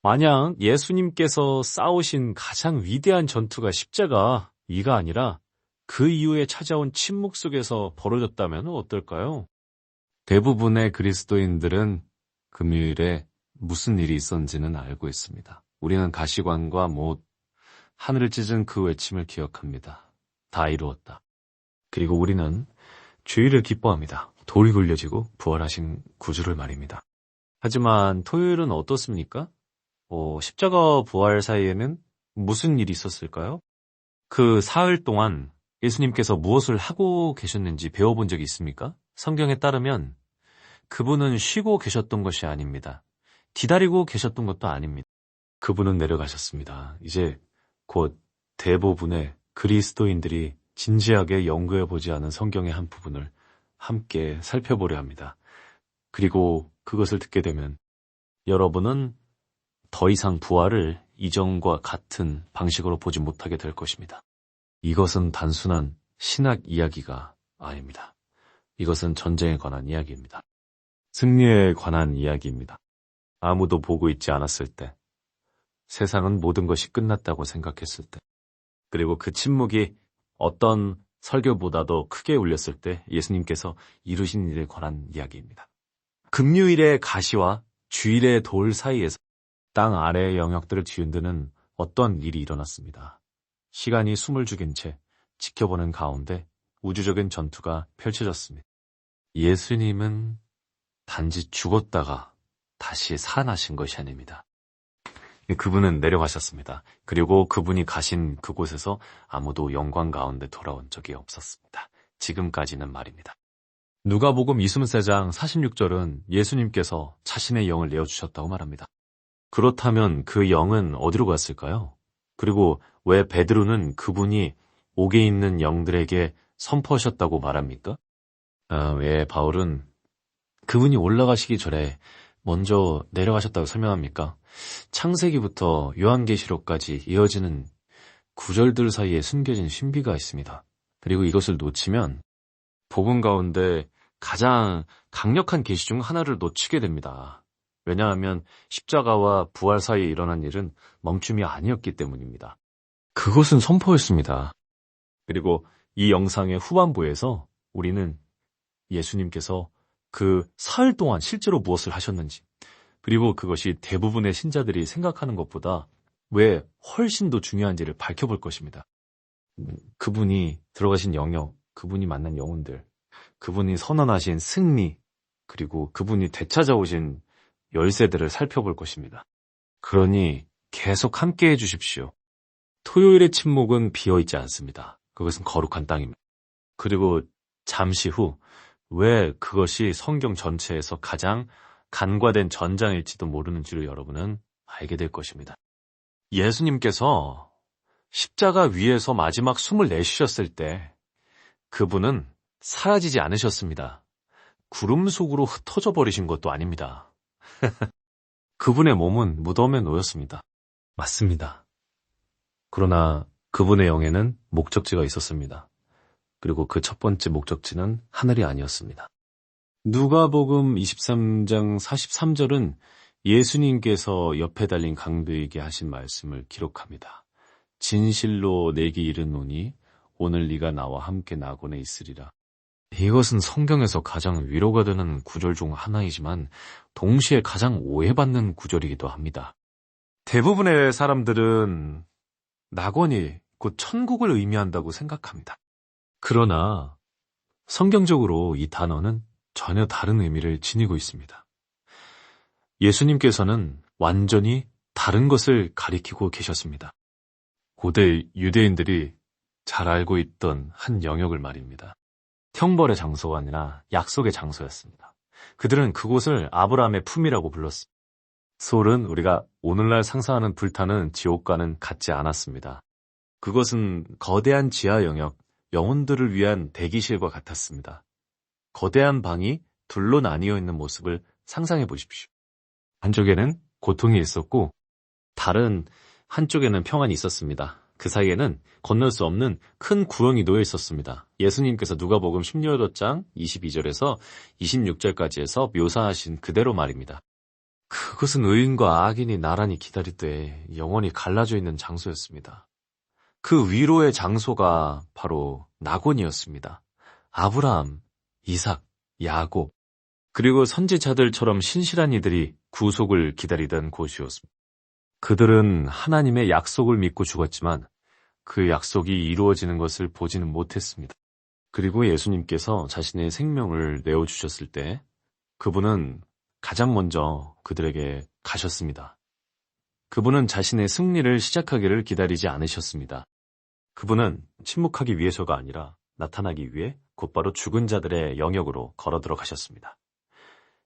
만약 예수님께서 싸우신 가장 위대한 전투가 십자가 이가 아니라 그 이후에 찾아온 침묵 속에서 벌어졌다면 어떨까요? 대부분의 그리스도인들은 금요일에 무슨 일이 있었는지는 알고 있습니다. 우리는 가시관과 못, 하늘을 찢은 그 외침을 기억합니다. 다 이루었다. 그리고 우리는 주일을 기뻐합니다. 돌이 굴려지고 부활하신 구주를 말입니다. 하지만 토요일은 어떻습니까? 십자가와 부활 사이에는 무슨 일이 있었을까요? 그 사흘 동안 예수님께서 무엇을 하고 계셨는지 배워본 적이 있습니까? 성경에 따르면 그분은 쉬고 계셨던 것이 아닙니다. 기다리고 계셨던 것도 아닙니다. 그분은 내려가셨습니다. 이제 곧 대부분의 그리스도인들이 진지하게 연구해보지 않은 성경의 한 부분을 함께 살펴보려 합니다. 그리고 그것을 듣게 되면 여러분은 더 이상 부활을 이전과 같은 방식으로 보지 못하게 될 것입니다. 이것은 단순한 신학 이야기가 아닙니다. 이것은 전쟁에 관한 이야기입니다. 승리에 관한 이야기입니다. 아무도 보고 있지 않았을 때, 세상은 모든 것이 끝났다고 생각했을 때, 그리고 그 침묵이 어떤 설교보다도 크게 울렸을 때 예수님께서 이루신 일에 관한 이야기입니다. 금요일의 가시와 주일의 돌 사이에서 땅 아래의 영역들을 뒤흔드는 어떤 일이 일어났습니다. 시간이 숨을 죽인 채 지켜보는 가운데 우주적인 전투가 펼쳐졌습니다. 예수님은 단지 죽었다가 다시 살아나신 것이 아닙니다. 그분은 내려가셨습니다. 그리고 그분이 가신 그곳에서 아무도 영광 가운데 돌아온 적이 없었습니다. 지금까지는 말입니다. 누가복음 23장 46절은 예수님께서 자신의 영을 내어주셨다고 말합니다. 그렇다면 그 영은 어디로 갔을까요? 그리고 왜 베드로는 그분이 옥에 있는 영들에게 선포하셨다고 말합니까? 왜 바울은 그분이 올라가시기 전에 먼저 내려가셨다고 설명합니까? 창세기부터 요한계시록까지 이어지는 구절들 사이에 숨겨진 신비가 있습니다. 그리고 이것을 놓치면 복음 가운데 가장 강력한 계시 중 하나를 놓치게 됩니다. 왜냐하면 십자가와 부활 사이에 일어난 일은 멈춤이 아니었기 때문입니다. 그것은 선포였습니다. 그리고 이 영상의 후반부에서 우리는 예수님께서 그 사흘 동안 실제로 무엇을 하셨는지, 그리고 그것이 대부분의 신자들이 생각하는 것보다 왜 훨씬 더 중요한지를 밝혀볼 것입니다. 그분이 들어가신 영역, 그분이 만난 영혼들, 그분이 선언하신 승리, 그리고 그분이 되찾아오신 열쇠들을 살펴볼 것입니다. 그러니 계속 함께 해주십시오. 토요일의 침묵은 비어있지 않습니다. 그것은 거룩한 땅입니다. 그리고 잠시 후 왜 그것이 성경 전체에서 가장 간과된 전장일지도 모르는 줄을 여러분은 알게 될 것입니다. 예수님께서 십자가 위에서 마지막 숨을 내쉬셨을 때 그분은 사라지지 않으셨습니다. 구름 속으로 흩어져 버리신 것도 아닙니다. 그분의 몸은 무덤에 놓였습니다. 맞습니다. 그러나 그분의 영에는 목적지가 있었습니다. 그리고 그 첫 번째 목적지는 하늘이 아니었습니다. 누가복음 23장 43절은 예수님께서 옆에 달린 강도에게 하신 말씀을 기록합니다. 진실로 내게 이르노니 오늘 네가 나와 함께 낙원에 있으리라. 이것은 성경에서 가장 위로가 되는 구절 중 하나이지만 동시에 가장 오해받는 구절이기도 합니다. 대부분의 사람들은 낙원이 곧 천국을 의미한다고 생각합니다. 그러나 성경적으로 이 단어는 전혀 다른 의미를 지니고 있습니다. 예수님께서는 완전히 다른 것을 가리키고 계셨습니다. 고대 유대인들이 잘 알고 있던 한 영역을 말입니다. 형벌의 장소가 아니라 약속의 장소였습니다. 그들은 그곳을 아브라함의 품이라고 불렀습니다. 솔은 우리가 오늘날 상상하는 불타는 지옥과는 같지 않았습니다. 그것은 거대한 지하 영역, 영혼들을 위한 대기실과 같았습니다. 거대한 방이 둘로 나뉘어 있는 모습을 상상해 보십시오. 한쪽에는 고통이 있었고 다른 한쪽에는 평안이 있었습니다. 그 사이에는 건널 수 없는 큰 구렁이 놓여 있었습니다. 예수님께서 누가복음 16장 22절에서 26절까지에서 묘사하신 그대로 말입니다. 그것은 의인과 악인이 나란히 기다릴 때 영원히 갈라져 있는 장소였습니다. 그 위로의 장소가 바로 낙원이었습니다. 아브라함, 이삭, 야곱, 그리고 선지자들처럼 신실한 이들이 구속을 기다리던 곳이었습니다. 그들은 하나님의 약속을 믿고 죽었지만 그 약속이 이루어지는 것을 보지는 못했습니다. 그리고 예수님께서 자신의 생명을 내어주셨을 때 그분은 가장 먼저 그들에게 가셨습니다. 그분은 자신의 승리를 시작하기를 기다리지 않으셨습니다. 그분은 침묵하기 위해서가 아니라 나타나기 위해 곧바로 죽은 자들의 영역으로 걸어 들어가셨습니다.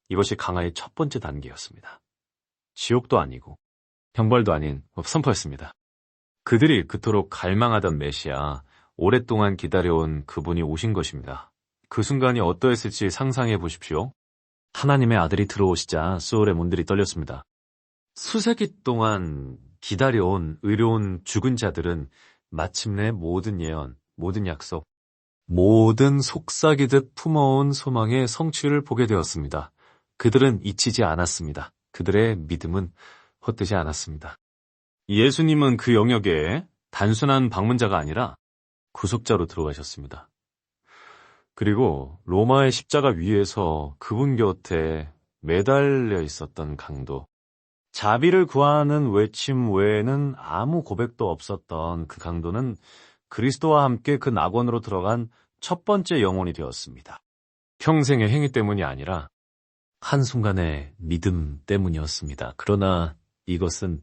이것이 강화의 첫 번째 단계였습니다. 지옥도 아니고 형벌도 아닌 선포였습니다. 그들이 그토록 갈망하던 메시아, 오랫동안 기다려온 그분이 오신 것입니다. 그 순간이 어떠했을지 상상해 보십시오. 하나님의 아들이 들어오시자 소울의 문들이 떨렸습니다. 수세기 동안 기다려온 의로운 죽은 자들은 마침내 모든 예언, 모든 약속, 모든 속삭이듯 품어온 소망의 성취를 보게 되었습니다. 그들은 잊히지 않았습니다. 그들의 믿음은 헛되지 않았습니다. 예수님은 그 영역에 단순한 방문자가 아니라 구속자로 들어가셨습니다. 그리고 로마의 십자가 위에서 그분 곁에 매달려 있었던 강도, 자비를 구하는 외침 외에는 아무 고백도 없었던 그 강도는 그리스도와 함께 그 낙원으로 들어간 첫 번째 영혼이 되었습니다. 평생의 행위 때문이 아니라 한순간의 믿음 때문이었습니다. 그러나 이것은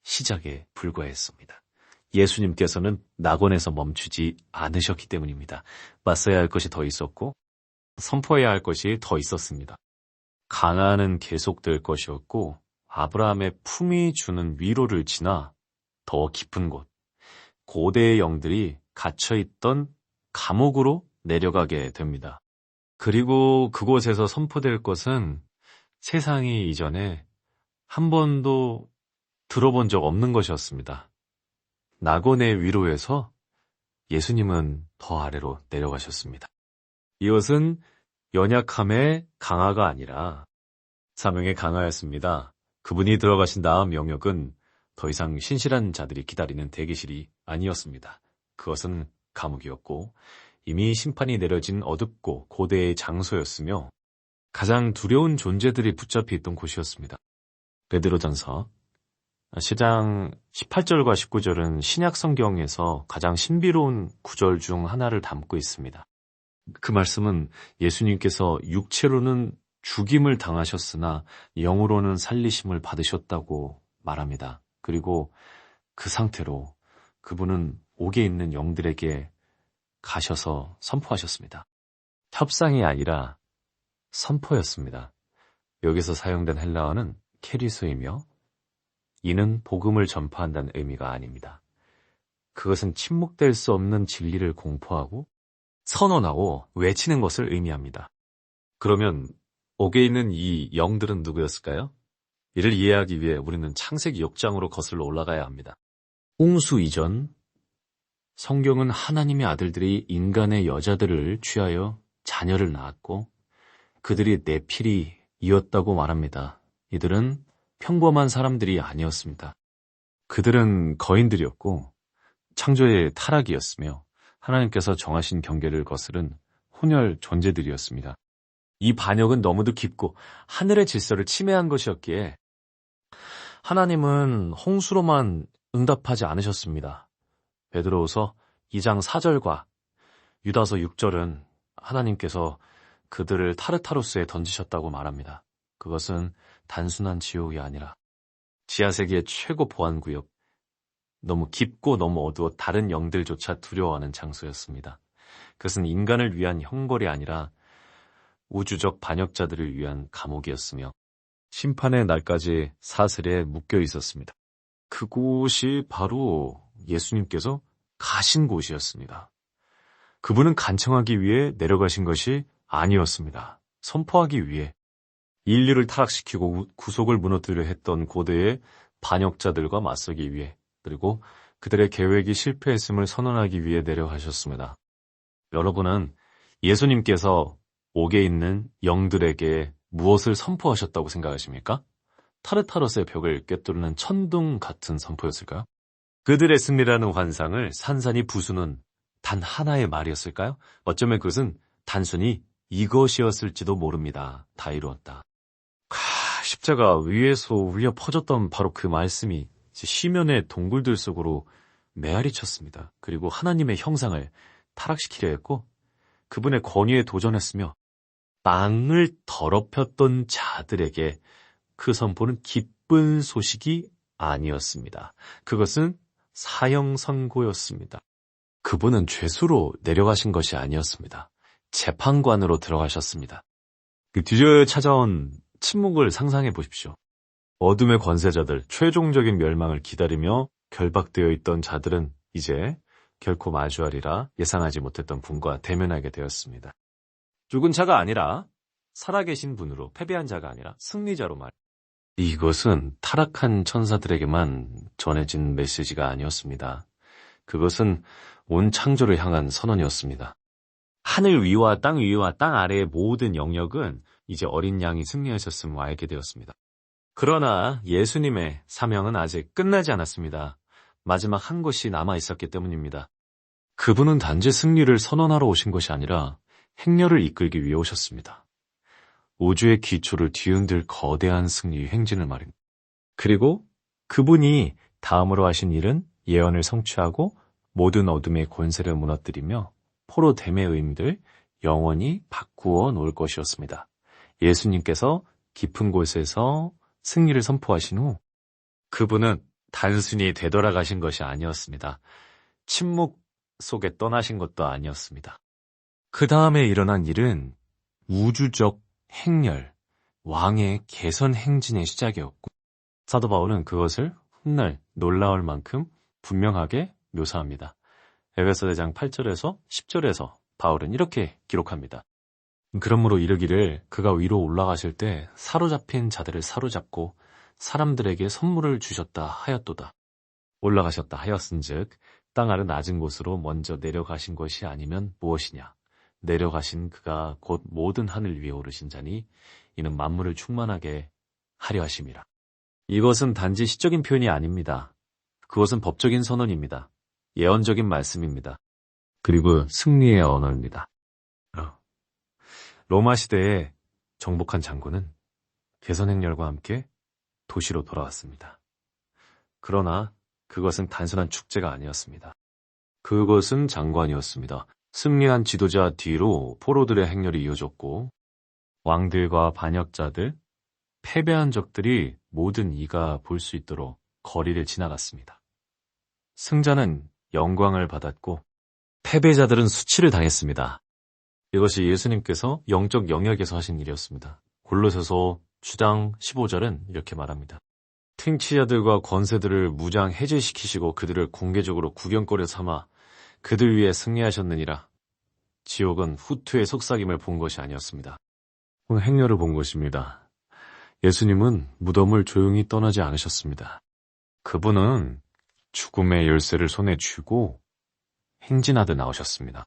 시작에 불과했습니다. 예수님께서는 낙원에서 멈추지 않으셨기 때문입니다. 맞서야 할 것이 더 있었고 선포해야 할 것이 더 있었습니다. 강화는 계속될 것이었고 아브라함의 품이 주는 위로를 지나 더 깊은 곳, 고대의 영들이 갇혀있던 감옥으로 내려가게 됩니다. 그리고 그곳에서 선포될 것은 세상이 이전에 한 번도 들어본 적 없는 것이었습니다. 낙원의 위로에서 예수님은 더 아래로 내려가셨습니다. 이것은 연약함의 강화가 아니라 사명의 강화였습니다. 그분이 들어가신 다음 영역은 더 이상 신실한 자들이 기다리는 대기실이 아니었습니다. 그것은 감옥이었고 이미 심판이 내려진 어둡고 고대의 장소였으며 가장 두려운 존재들이 붙잡혀 있던 곳이었습니다. 베드로전서 10장 18절과 19절은 신약 성경에서 가장 신비로운 구절 중 하나를 담고 있습니다. 그 말씀은 예수님께서 육체로는 죽임을 당하셨으나 영으로는 살리심을 받으셨다고 말합니다. 그리고 그 상태로 그분은 옥에 있는 영들에게 가셔서 선포하셨습니다. 협상이 아니라 선포였습니다. 여기서 사용된 헬라어는 케리소이며 이는 복음을 전파한다는 의미가 아닙니다. 그것은 침묵될 수 없는 진리를 공포하고 선언하고 외치는 것을 의미합니다. 그러면 옥에 있는 이 영들은 누구였을까요? 이를 이해하기 위해 우리는 창세기 6장으로 거슬러 올라가야 합니다. 홍수 이전, 성경은 하나님의 아들들이 인간의 여자들을 취하여 자녀를 낳았고 그들이 네필이었다고 말합니다. 이들은 평범한 사람들이 아니었습니다. 그들은 거인들이었고 창조의 타락이었으며 하나님께서 정하신 경계를 거스른 혼혈 존재들이었습니다. 이 반역은 너무도 깊고 하늘의 질서를 침해한 것이었기에 하나님은 홍수로만 응답하지 않으셨습니다. 베드로후서 2장 4절과 유다서 6절은 하나님께서 그들을 타르타로스에 던지셨다고 말합니다. 그것은 단순한 지옥이 아니라 지하세계의 최고 보안구역, 너무 깊고 너무 어두워 다른 영들조차 두려워하는 장소였습니다. 그것은 인간을 위한 형벌이 아니라 우주적 반역자들을 위한 감옥이었으며 심판의 날까지 사슬에 묶여 있었습니다. 그곳이 바로 예수님께서 가신 곳이었습니다. 그분은 간청하기 위해 내려가신 것이 아니었습니다. 선포하기 위해 인류를 타락시키고 구속을 무너뜨려 했던 고대의 반역자들과 맞서기 위해 그리고 그들의 계획이 실패했음을 선언하기 위해 내려가셨습니다. 여러분은 예수님께서 옥에 있는 영들에게 무엇을 선포하셨다고 생각하십니까? 타르타로스의 벽을 꿰뚫는 천둥 같은 선포였을까요? 그들의 승리라는 환상을 산산이 부수는 단 하나의 말이었을까요? 어쩌면 그것은 단순히 이것이었을지도 모릅니다. 다 이루었다. 십자가 위에서 울려 퍼졌던 바로 그 말씀이 시면의 동굴들 속으로 메아리 쳤습니다. 그리고 하나님의 형상을 타락시키려 했고 그분의 권위에 도전했으며 땅을 더럽혔던 자들에게 그 선포는 기쁜 소식이 아니었습니다. 그것은 사형 선고였습니다. 그분은 죄수로 내려가신 것이 아니었습니다. 재판관으로 들어가셨습니다. 그 뒤져 찾아온 침묵을 상상해 보십시오. 어둠의 권세자들, 최종적인 멸망을 기다리며 결박되어 있던 자들은 이제 결코 마주하리라 예상하지 못했던 분과 대면하게 되었습니다. 죽은 자가 아니라 살아계신 분으로, 패배한 자가 아니라 승리자로 말. 이것은 타락한 천사들에게만 전해진 메시지가 아니었습니다. 그것은 온 창조를 향한 선언이었습니다. 하늘 위와 땅 위와 땅 아래의 모든 영역은 이제 어린 양이 승리하셨음을 알게 되었습니다. 그러나 예수님의 사명은 아직 끝나지 않았습니다. 마지막 한 것이 남아 있었기 때문입니다. 그분은 단지 승리를 선언하러 오신 것이 아니라 행렬을 이끌기 위해 오셨습니다. 우주의 기초를 뒤흔들 거대한 승리의 행진을 말입니다. 그리고 그분이 다음으로 하신 일은 예언을 성취하고 모든 어둠의 권세를 무너뜨리며 포로됨의 의미를 영원히 바꾸어 놓을 것이었습니다. 예수님께서 깊은 곳에서 승리를 선포하신 후 그분은 단순히 되돌아가신 것이 아니었습니다. 침묵 속에 떠나신 것도 아니었습니다. 그 다음에 일어난 일은 우주적 행렬, 왕의 개선 행진의 시작이었고 사도 바울은 그것을 훗날 놀라울 만큼 분명하게 묘사합니다. 에베소서 8절에서 10절에서 바울은 이렇게 기록합니다. 그러므로 이르기를 그가 위로 올라가실 때 사로잡힌 자들을 사로잡고 사람들에게 선물을 주셨다 하였도다. 올라가셨다 하였은즉 땅 아래 낮은 곳으로 먼저 내려가신 것이 아니면 무엇이냐. 내려가신 그가 곧 모든 하늘 위에 오르신 자니 이는 만물을 충만하게 하려 하심이라. 이것은 단지 시적인 표현이 아닙니다. 그것은 법적인 선언입니다. 예언적인 말씀입니다. 그리고 승리의 언어입니다. 로마 시대에 정복한 장군은 개선 행렬과 함께 도시로 돌아왔습니다. 그러나 그것은 단순한 축제가 아니었습니다. 그것은 장관이었습니다. 승리한 지도자 뒤로 포로들의 행렬이 이어졌고 왕들과 반역자들, 패배한 적들이 모든 이가 볼 수 있도록 거리를 지나갔습니다. 승자는 영광을 받았고 패배자들은 수치를 당했습니다. 이것이 예수님께서 영적 영역에서 하신 일이었습니다. 골로새서 9장 15절은 이렇게 말합니다. 통치자들과 권세들을 무장 해제시키시고 그들을 공개적으로 구경거리 삼아 그들 위에 승리하셨느니라. 지옥은 후투의 속삭임을 본 것이 아니었습니다. 행렬을 본 것입니다. 예수님은 무덤을 조용히 떠나지 않으셨습니다. 그분은 죽음의 열쇠를 손에 쥐고 행진하듯 나오셨습니다.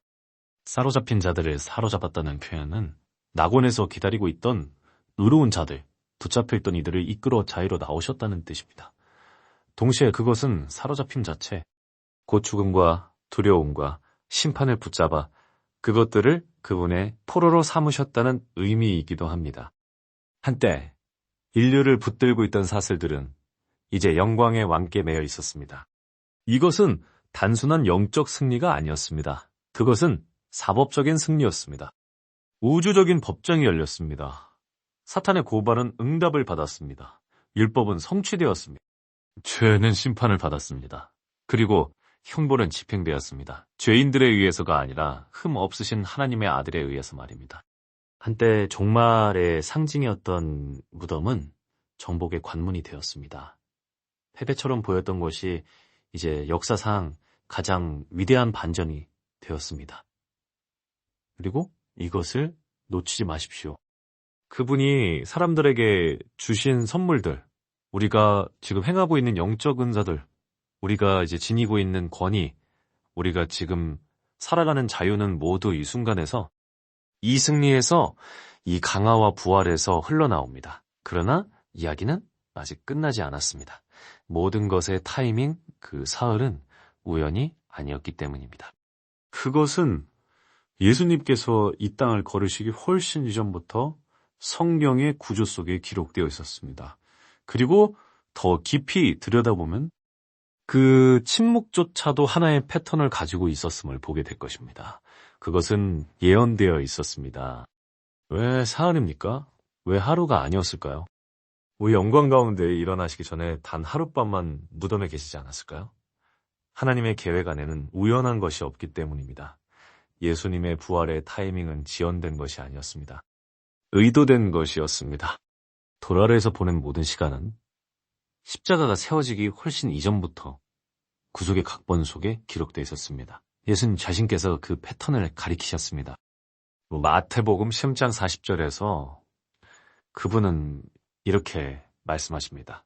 사로잡힌 자들을 사로잡았다는 표현은 낙원에서 기다리고 있던 의로운 자들, 붙잡혀 있던 이들을 이끌어 자유로 나오셨다는 뜻입니다. 동시에 그것은 사로잡힘 자체, 곧 죽음과 두려움과 심판을 붙잡아 그것들을 그분의 포로로 삼으셨다는 의미이기도 합니다. 한때 인류를 붙들고 있던 사슬들은 이제 영광의 왕께 매여 있었습니다. 이것은 단순한 영적 승리가 아니었습니다. 그것은 사법적인 승리였습니다. 우주적인 법정이 열렸습니다. 사탄의 고발은 응답을 받았습니다. 율법은 성취되었습니다. 죄는 심판을 받았습니다. 그리고 형벌은 집행되었습니다. 죄인들에 의해서가 아니라 흠 없으신 하나님의 아들에 의해서 말입니다. 한때 종말의 상징이었던 무덤은 정복의 관문이 되었습니다. 패배처럼 보였던 것이 이제 역사상 가장 위대한 반전이 되었습니다. 그리고 이것을 놓치지 마십시오. 그분이 사람들에게 주신 선물들, 우리가 지금 행하고 있는 영적 은사들, 우리가 이제 지니고 있는 권위, 우리가 지금 살아가는 자유는 모두 이 순간에서, 이 승리에서, 이 강화와 부활에서 흘러나옵니다. 그러나 이야기는 아직 끝나지 않았습니다. 모든 것의 타이밍, 그 사흘은 우연이 아니었기 때문입니다. 그것은 예수님께서 이 땅을 걸으시기 훨씬 이전부터 성경의 구조 속에 기록되어 있었습니다. 그리고 더 깊이 들여다보면 그 침묵조차도 하나의 패턴을 가지고 있었음을 보게 될 것입니다. 그것은 예언되어 있었습니다. 왜 사흘입니까? 왜 하루가 아니었을까요? 우리 영광 가운데 일어나시기 전에 단 하룻밤만 무덤에 계시지 않았을까요? 하나님의 계획 안에는 우연한 것이 없기 때문입니다. 예수님의 부활의 타이밍은 지연된 것이 아니었습니다. 의도된 것이었습니다. 도라르에서 보낸 모든 시간은 십자가가 세워지기 훨씬 이전부터 구속의 각본 속에 기록되어 있었습니다. 예수님 자신께서 그 패턴을 가리키셨습니다. 마태복음 10장 40절에서 그분은 이렇게 말씀하십니다.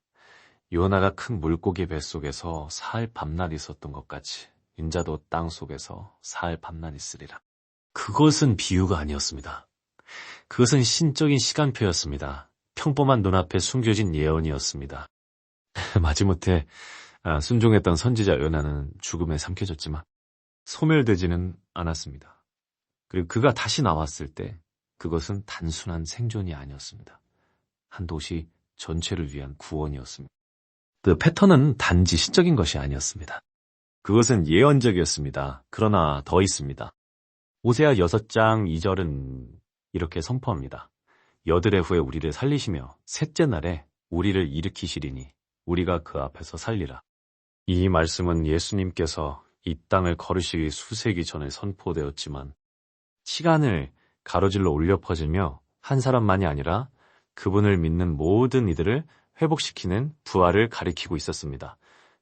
요나가 큰 물고기 뱃속에서 사흘 밤낮 있었던 것 같이 인자도 땅 속에서 사흘 밤낮 있으리라. 그것은 비유가 아니었습니다. 그것은 신적인 시간표였습니다. 평범한 눈앞에 숨겨진 예언이었습니다. 마지못해 순종했던 선지자 요나는 죽음에 삼켜졌지만 소멸되지는 않았습니다. 그리고 그가 다시 나왔을 때 그것은 단순한 생존이 아니었습니다. 한 도시 전체를 위한 구원이었습니다. 그 패턴은 단지 시적인 것이 아니었습니다. 그것은 예언적이었습니다. 그러나 더 있습니다. 오세아 6장 2절은 이렇게 선포합니다. 여드레 후에 우리를 살리시며 셋째 날에 우리를 일으키시리니 우리가 그 앞에서 살리라. 이 말씀은 예수님께서 이 땅을 걸으시기 수세기 전에 선포되었지만 시간을 가로질러 올려 퍼지며 한 사람만이 아니라 그분을 믿는 모든 이들을 회복시키는 부활을 가리키고 있었습니다.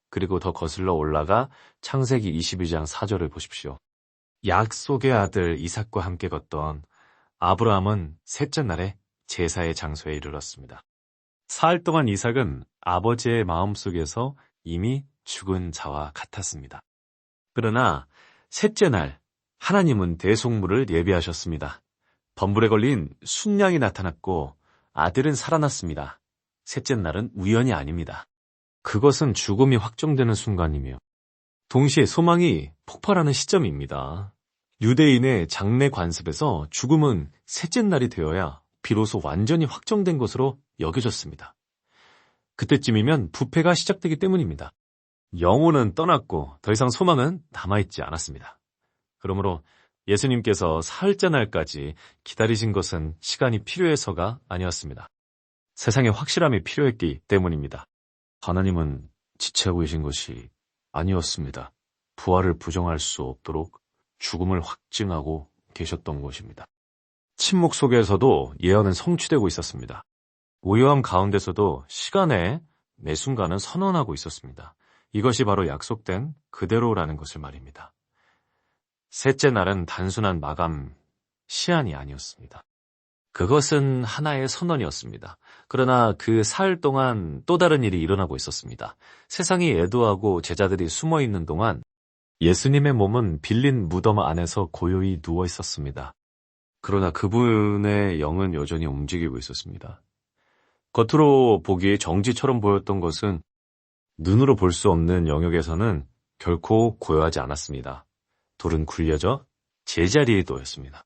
그리고 더 거슬러 올라가 창세기 22장 4절을 보십시오. 약속의 아들 이삭과 함께 걷던 아브라함은 셋째 날에 제사의 장소에 이르렀습니다. 사흘 동안 이삭은 아버지의 마음속에서 이미 죽은 자와 같았습니다. 그러나 셋째 날 하나님은 대속물을 예비하셨습니다. 범불에 걸린 순양이 나타났고 아들은 살아났습니다. 셋째 날은 우연이 아닙니다. 그것은 죽음이 확정되는 순간이며 동시에 소망이 폭발하는 시점입니다. 유대인의 장례 관습에서 죽음은 셋째 날이 되어야 비로소 완전히 확정된 것으로 여겨졌습니다. 그때쯤이면 부패가 시작되기 때문입니다. 영혼은 떠났고 더 이상 소망은 남아있지 않았습니다. 그러므로 예수님께서 사흘째 날까지 기다리신 것은 시간이 필요해서가 아니었습니다. 세상에 확실함이 필요했기 때문입니다. 하나님은 지체하고 계신 것이 아니었습니다. 부활을 부정할 수 없도록 죽음을 확증하고 계셨던 것입니다. 침묵 속에서도 예언은 성취되고 있었습니다. 오요함 가운데서도 시간에 매 순간은 선언하고 있었습니다. 이것이 바로 약속된 그대로라는 것을 말입니다. 셋째 날은 단순한 마감 시한이 아니었습니다. 그것은 하나의 선언이었습니다. 그러나 그 사흘 동안 또 다른 일이 일어나고 있었습니다. 세상이 애도하고 제자들이 숨어 있는 동안 예수님의 몸은 빌린 무덤 안에서 고요히 누워 있었습니다. 그러나 그분의 영은 여전히 움직이고 있었습니다. 겉으로 보기에 정지처럼 보였던 것은 눈으로 볼 수 없는 영역에서는 결코 고요하지 않았습니다. 돌은 굴려져 제자리에 놓였습니다.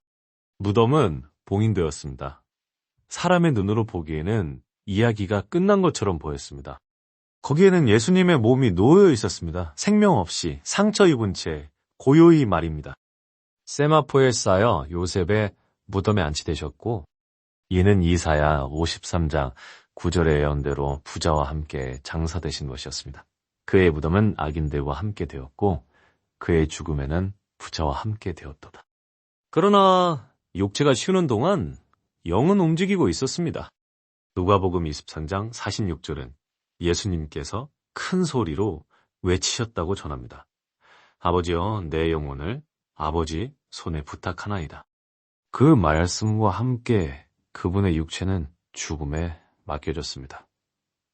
무덤은 봉인되었습니다. 사람의 눈으로 보기에는 이야기가 끝난 것처럼 보였습니다. 거기에는 예수님의 몸이 놓여 있었습니다. 생명 없이 상처 입은 채 고요히 말입니다. 세마포에 쌓여 요셉의 무덤에 안치되셨고 이는 이사야 53장 9절의 예언대로 부자와 함께 장사되신 것이었습니다. 그의 무덤은 악인들과 함께 되었고 그의 죽음에는 부자와 함께 되었도다. 그러나 육체가 쉬는 동안 영은 움직이고 있었습니다. 누가복음 23장 46절은 예수님께서 큰 소리로 외치셨다고 전합니다. 아버지여 내 영혼을 아버지 손에 부탁하나이다. 그 말씀과 함께 그분의 육체는 죽음에 맡겨졌습니다.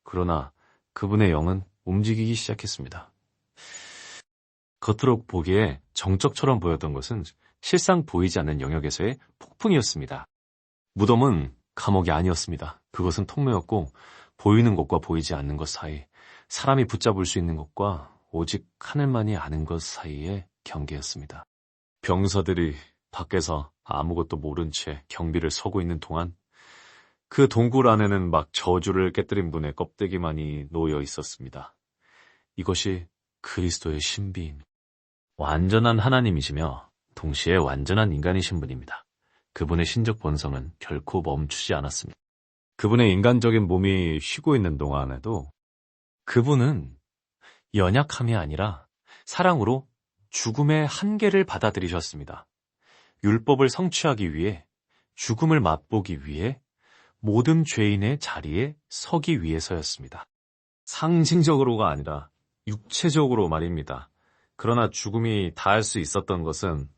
그러나 그분의 영은 움직이기 시작했습니다. 겉으로 보기에 정적처럼 보였던 것은 실상 보이지 않는 영역에서의 폭풍이었습니다. 무덤은 감옥이 아니었습니다. 그것은 통로였고 보이는 것과 보이지 않는 것 사이, 사람이 붙잡을 수 있는 것과 오직 하늘만이 아는 것 사이의 경계였습니다. 병사들이 밖에서 아무것도 모른 채 경비를 서고 있는 동안 그 동굴 안에는 막 저주를 깨뜨린 분의 껍데기만이 놓여 있었습니다. 이것이 그리스도의 신비인 완전한 하나님이시며 동시에 완전한 인간이신 분입니다. 그분의 신적 본성은 결코 멈추지 않았습니다. 그분의 인간적인 몸이 쉬고 있는 동안에도 그분은 연약함이 아니라 사랑으로 죽음의 한계를 받아들이셨습니다. 율법을 성취하기 위해, 죽음을 맛보기 위해, 모든 죄인의 자리에 서기 위해서였습니다. 상징적으로가 아니라 육체적으로 말입니다. 그러나 죽음이 닿을 수 있었던 것은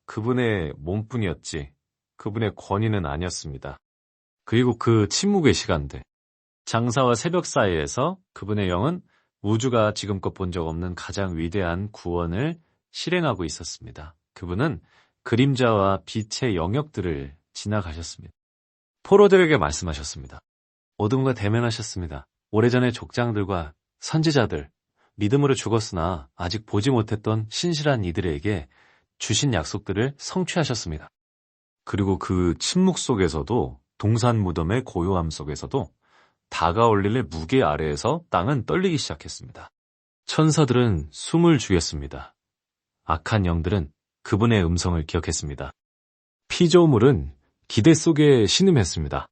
그분의 몸뿐이었지 그분의 권위는 아니었습니다. 그리고 그 침묵의 시간들, 장사와 새벽 사이에서 그분의 영은 우주가 지금껏 본 적 없는 가장 위대한 구원을 실행하고 있었습니다. 그분은 그림자와 빛의 영역들을 지나가셨습니다. 포로들에게 말씀하셨습니다. 어둠과 대면하셨습니다. 오래전의 족장들과 선지자들, 믿음으로 죽었으나 아직 보지 못했던 신실한 이들에게 주신 약속들을 성취하셨습니다. 그리고 그 침묵 속에서도, 동산 무덤의 고요함 속에서도 다가올 일의 무게 아래에서 땅은 떨리기 시작했습니다. 천사들은 숨을 죽였습니다. 악한 영들은 그분의 음성을 기억했습니다. 피조물은 기대 속에 신음했습니다.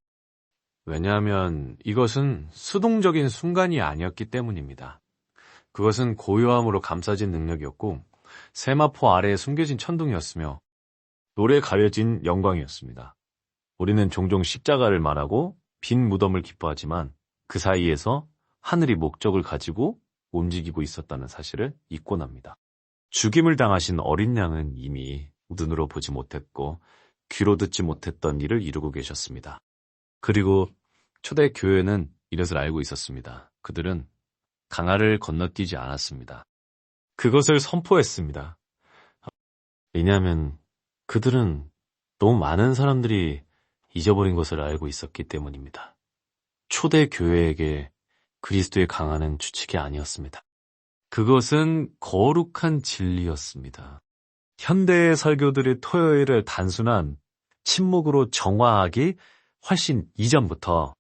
왜냐하면 이것은 수동적인 순간이 아니었기 때문입니다. 그것은 고요함으로 감싸진 능력이었고 세마포 아래에 숨겨진 천둥이었으며 노래 가려진 영광이었습니다. 우리는 종종 십자가를 말하고 빈 무덤을 기뻐하지만 그 사이에서 하늘이 목적을 가지고 움직이고 있었다는 사실을 잊곤 합니다. 죽임을 당하신 어린 양은 이미 눈으로 보지 못했고 귀로 듣지 못했던 일을 이루고 계셨습니다. 그리고 초대 교회는 이것을 알고 있었습니다. 그들은 강화를 건너뛰지 않았습니다. 그것을 선포했습니다. 왜냐하면 그들은 너무 많은 사람들이 잊어버린 것을 알고 있었기 때문입니다. 초대 교회에게 그리스도의 강화는 추측이 아니었습니다. 그것은 거룩한 진리였습니다. 현대의 설교들의 토요일을 단순한 침묵으로 정화하기 훨씬 이전부터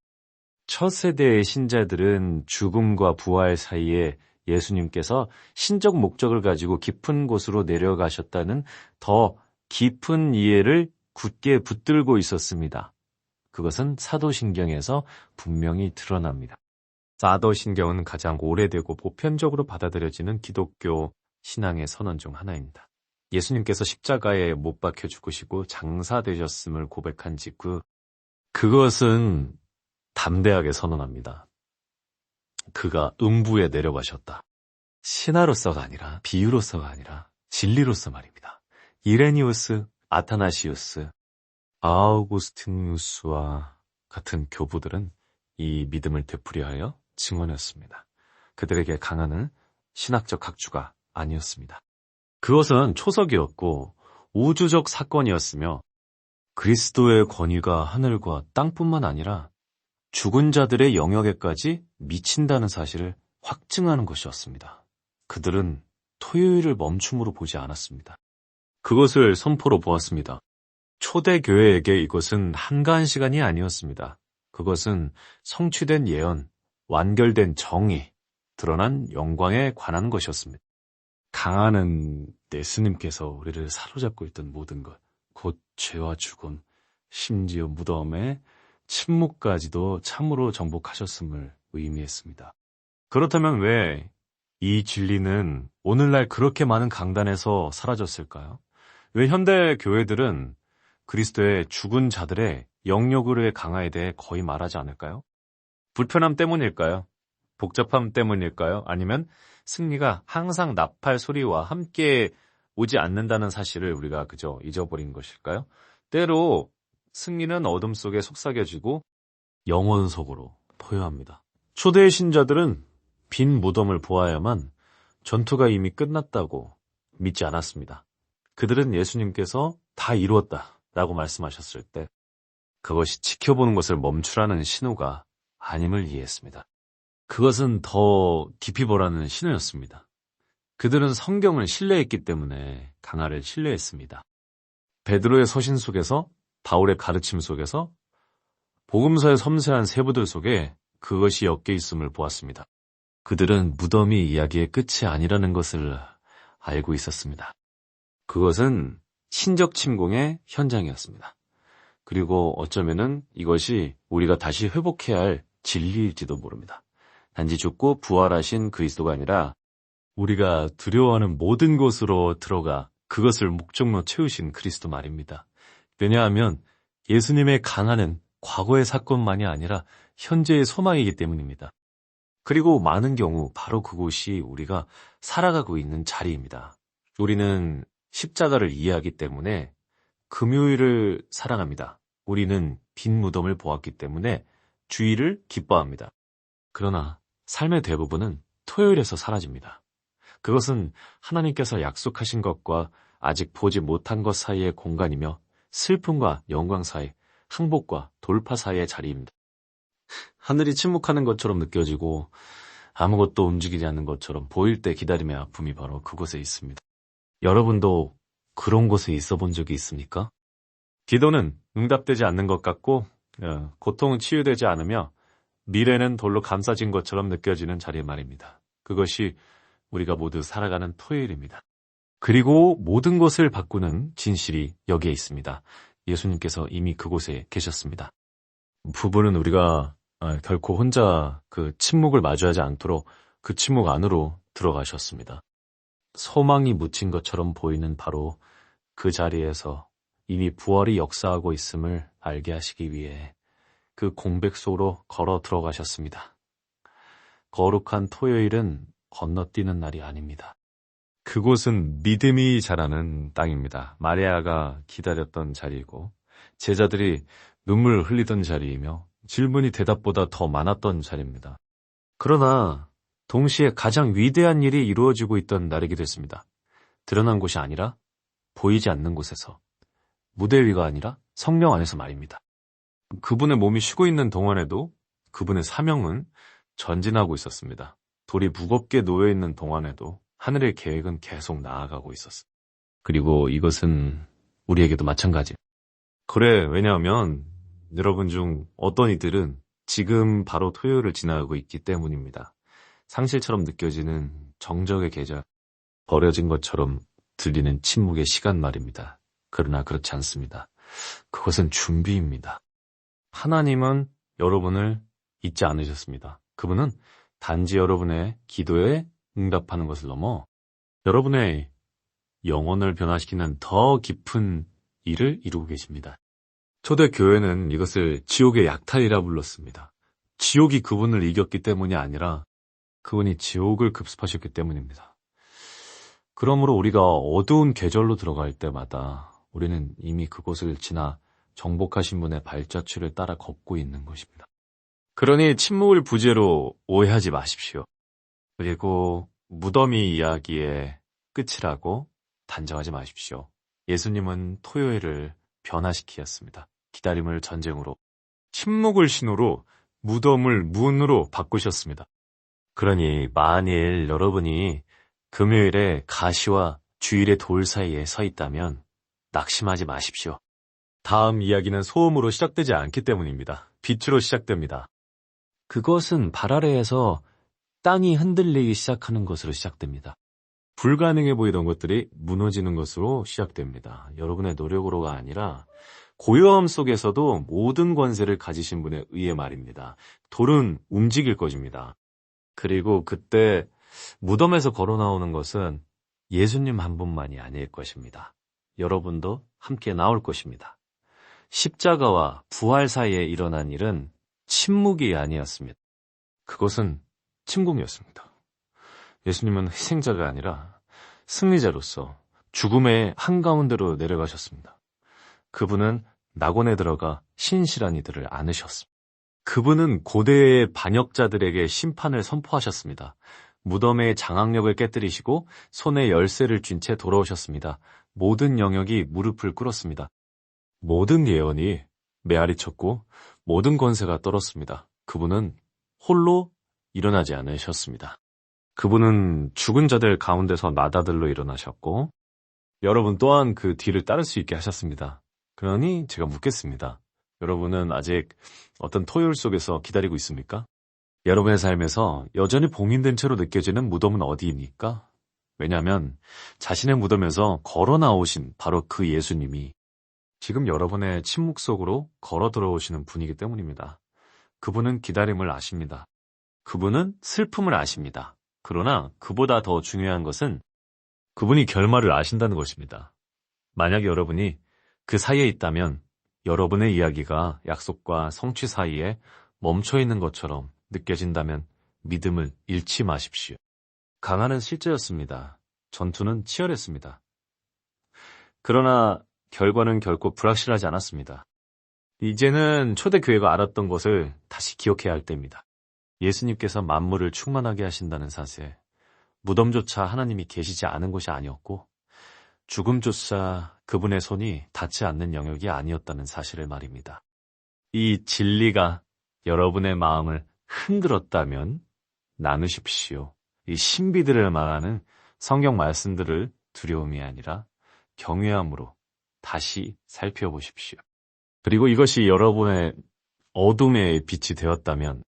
첫 세대의 신자들은 죽음과 부활 사이에 예수님께서 신적 목적을 가지고 깊은 곳으로 내려가셨다는 더 깊은 이해를 굳게 붙들고 있었습니다. 그것은 사도신경에서 분명히 드러납니다. 사도신경은 가장 오래되고 보편적으로 받아들여지는 기독교 신앙의 선언 중 하나입니다. 예수님께서 십자가에 못 박혀 죽으시고 장사되셨음을 고백한 직후 그것은 담대하게 선언합니다. 그가 음부에 내려가셨다. 신화로서가 아니라 비유로서가 아니라 진리로서 말입니다. 이레니우스, 아타나시우스, 아우구스티누스와 같은 교부들은 이 믿음을 되풀이하여 증언했습니다. 그들에게 강화는 신학적 학주가 아니었습니다. 그것은 초석이었고 우주적 사건이었으며 그리스도의 권위가 하늘과 땅뿐만 아니라 죽은 자들의 영역에까지 미친다는 사실을 확증하는 것이었습니다. 그들은 토요일을 멈춤으로 보지 않았습니다. 그것을 선포로 보았습니다. 초대교회에게 이것은 한가한 시간이 아니었습니다. 그것은 성취된 예언, 완결된 정의, 드러난 영광에 관한 것이었습니다. 강하는 예수님께서 우리를 사로잡고 있던 모든 것, 곧 죄와 죽음, 심지어 무덤의 침묵까지도 참으로 정복하셨음을 의미했습니다. 그렇다면 왜 이 진리는 오늘날 그렇게 많은 강단에서 사라졌을까요? 왜 현대 교회들은 그리스도의 죽은 자들의 영역으로의 강화에 대해 거의 말하지 않을까요? 불편함 때문일까요? 복잡함 때문일까요? 아니면 승리가 항상 나팔 소리와 함께 오지 않는다는 사실을 우리가 그저 잊어버린 것일까요? 때로 승리는 어둠 속에 속삭여지고 영혼 속으로 포효합니다. 초대의 신자들은 빈 무덤을 보아야만 전투가 이미 끝났다고 믿지 않았습니다. 그들은 예수님께서 다 이루었다 라고 말씀하셨을 때 그것이 지켜보는 것을 멈추라는 신호가 아님을 이해했습니다. 그것은 더 깊이 보라는 신호였습니다. 그들은 성경을 신뢰했기 때문에 강하를 신뢰했습니다. 베드로의 서신 속에서, 바울의 가르침 속에서, 복음서의 섬세한 세부들 속에 그것이 엮여 있음을 보았습니다. 그들은 무덤이 이야기의 끝이 아니라는 것을 알고 있었습니다. 그것은 신적 침공의 현장이었습니다. 그리고 어쩌면은 이것이 우리가 다시 회복해야 할 진리일지도 모릅니다. 단지 죽고 부활하신 그리스도가 아니라 우리가 두려워하는 모든 곳으로 들어가 그것을 목적로 채우신 그리스도 말입니다. 왜냐하면 예수님의 강하는 과거의 사건만이 아니라 현재의 소망이기 때문입니다. 그리고 많은 경우 바로 그곳이 우리가 살아가고 있는 자리입니다. 우리는 십자가를 이해하기 때문에 금요일을 사랑합니다. 우리는 빈 무덤을 보았기 때문에 주일을 기뻐합니다. 그러나 삶의 대부분은 토요일에서 사라집니다. 그것은 하나님께서 약속하신 것과 아직 보지 못한 것 사이의 공간이며 슬픔과 영광 사이, 항복과 돌파 사이의 자리입니다. 하늘이 침묵하는 것처럼 느껴지고 아무것도 움직이지 않는 것처럼 보일 때 기다림의 아픔이 바로 그곳에 있습니다. 여러분도 그런 곳에 있어 본 적이 있습니까? 기도는 응답되지 않는 것 같고 고통은 치유되지 않으며 미래는 돌로 감싸진 것처럼 느껴지는 자리 말입니다. 그것이 우리가 모두 살아가는 토요일입니다. 그리고 모든 것을 바꾸는 진실이 여기에 있습니다. 예수님께서 이미 그곳에 계셨습니다. 부부는 우리가 결코 혼자 그 침묵을 마주하지 않도록 그 침묵 안으로 들어가셨습니다. 소망이 묻힌 것처럼 보이는 바로 그 자리에서 이미 부활이 역사하고 있음을 알게 하시기 위해 그 공백 속으로 걸어 들어가셨습니다. 거룩한 토요일은 건너뛰는 날이 아닙니다. 그곳은 믿음이 자라는 땅입니다. 마리아가 기다렸던 자리이고 제자들이 눈물 흘리던 자리이며 질문이 대답보다 더 많았던 자리입니다. 그러나 동시에 가장 위대한 일이 이루어지고 있던 날이기도 했습니다. 드러난 곳이 아니라 보이지 않는 곳에서, 무대 위가 아니라 성령 안에서 말입니다. 그분의 몸이 쉬고 있는 동안에도 그분의 사명은 전진하고 있었습니다. 돌이 무겁게 놓여있는 동안에도 하늘의 계획은 계속 나아가고 있었습니다. 그리고 이것은 우리에게도 마찬가지. 그래, 왜냐하면 여러분 중 어떤 이들은 지금 바로 토요일을 지나가고 있기 때문입니다. 상실처럼 느껴지는 정적의 계절, 버려진 것처럼 들리는 침묵의 시간 말입니다. 그러나 그렇지 않습니다. 그것은 준비입니다. 하나님은 여러분을 잊지 않으셨습니다. 그분은 단지 여러분의 기도에 응답하는 것을 넘어 여러분의 영혼을 변화시키는 더 깊은 일을 이루고 계십니다. 초대 교회는 이것을 지옥의 약탈이라 불렀습니다. 지옥이 그분을 이겼기 때문이 아니라 그분이 지옥을 급습하셨기 때문입니다. 그러므로 우리가 어두운 계절로 들어갈 때마다 우리는 이미 그곳을 지나 정복하신 분의 발자취를 따라 걷고 있는 것입니다. 그러니 침묵을 부재로 오해하지 마십시오. 그리고 무덤이 이야기의 끝이라고 단정하지 마십시오. 예수님은 토요일을 변화시키었습니다. 기다림을 전쟁으로, 침묵을 신호로, 무덤을 문으로 바꾸셨습니다. 그러니 만일 여러분이 금요일에 가시와 주일의 돌 사이에 서 있다면 낙심하지 마십시오. 다음 이야기는 소음으로 시작되지 않기 때문입니다. 빛으로 시작됩니다. 그것은 발 아래에서 땅이 흔들리기 시작하는 것으로 시작됩니다. 불가능해 보이던 것들이 무너지는 것으로 시작됩니다. 여러분의 노력으로가 아니라 고요함 속에서도 모든 권세를 가지신 분에 의해 말입니다. 돌은 움직일 것입니다. 그리고 그때 무덤에서 걸어 나오는 것은 예수님 한 분만이 아닐 것입니다. 여러분도 함께 나올 것입니다. 십자가와 부활 사이에 일어난 일은 침묵이 아니었습니다. 그것은 침공이었습니다. 예수님은 희생자가 아니라 승리자로서 죽음의 한가운데로 내려가셨습니다. 그분은 낙원에 들어가 신실한 이들을 안으셨습니다. 그분은 고대의 반역자들에게 심판을 선포하셨습니다. 무덤의 장악력을 깨뜨리시고 손에 열쇠를 쥔 채 돌아오셨습니다. 모든 영역이 무릎을 꿇었습니다. 모든 예언이 메아리 쳤고 모든 권세가 떨었습니다. 그분은 홀로 일어나지 않으셨습니다. 그분은 죽은 자들 가운데서 나다들로 일어나셨고, 여러분 또한 그 뒤를 따를 수 있게 하셨습니다. 그러니 제가 묻겠습니다. 여러분은 아직 어떤 토요일 속에서 기다리고 있습니까? 여러분의 삶에서 여전히 봉인된 채로 느껴지는 무덤은 어디입니까? 왜냐하면 자신의 무덤에서 걸어 나오신 바로 그 예수님이 지금 여러분의 침묵 속으로 걸어 들어오시는 분이기 때문입니다. 그분은 기다림을 아십니다. 그분은 슬픔을 아십니다. 그러나 그보다 더 중요한 것은 그분이 결말을 아신다는 것입니다. 만약 여러분이 그 사이에 있다면 여러분의 이야기가 약속과 성취 사이에 멈춰 있는 것처럼 느껴진다면 믿음을 잃지 마십시오. 강한은 실제였습니다. 전투는 치열했습니다. 그러나 결과는 결코 불확실하지 않았습니다. 이제는 초대교회가 알았던 것을 다시 기억해야 할 때입니다. 예수님께서 만물을 충만하게 하신다는 사실, 무덤조차 하나님이 계시지 않은 곳이 아니었고 죽음조차 그분의 손이 닿지 않는 영역이 아니었다는 사실을 말입니다. 이 진리가 여러분의 마음을 흔들었다면 나누십시오. 이 신비들을 말하는 성경 말씀들을 두려움이 아니라 경외함으로 다시 살펴보십시오. 그리고 이것이 여러분의 어둠의 빛이 되었다면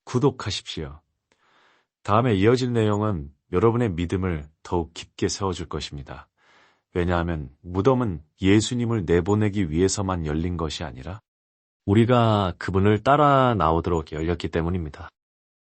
구독하십시오. 다음에 이어질 내용은 여러분의 믿음을 더욱 깊게 세워줄 것입니다. 왜냐하면 무덤은 예수님을 내보내기 위해서만 열린 것이 아니라 우리가 그분을 따라 나오도록 열렸기 때문입니다.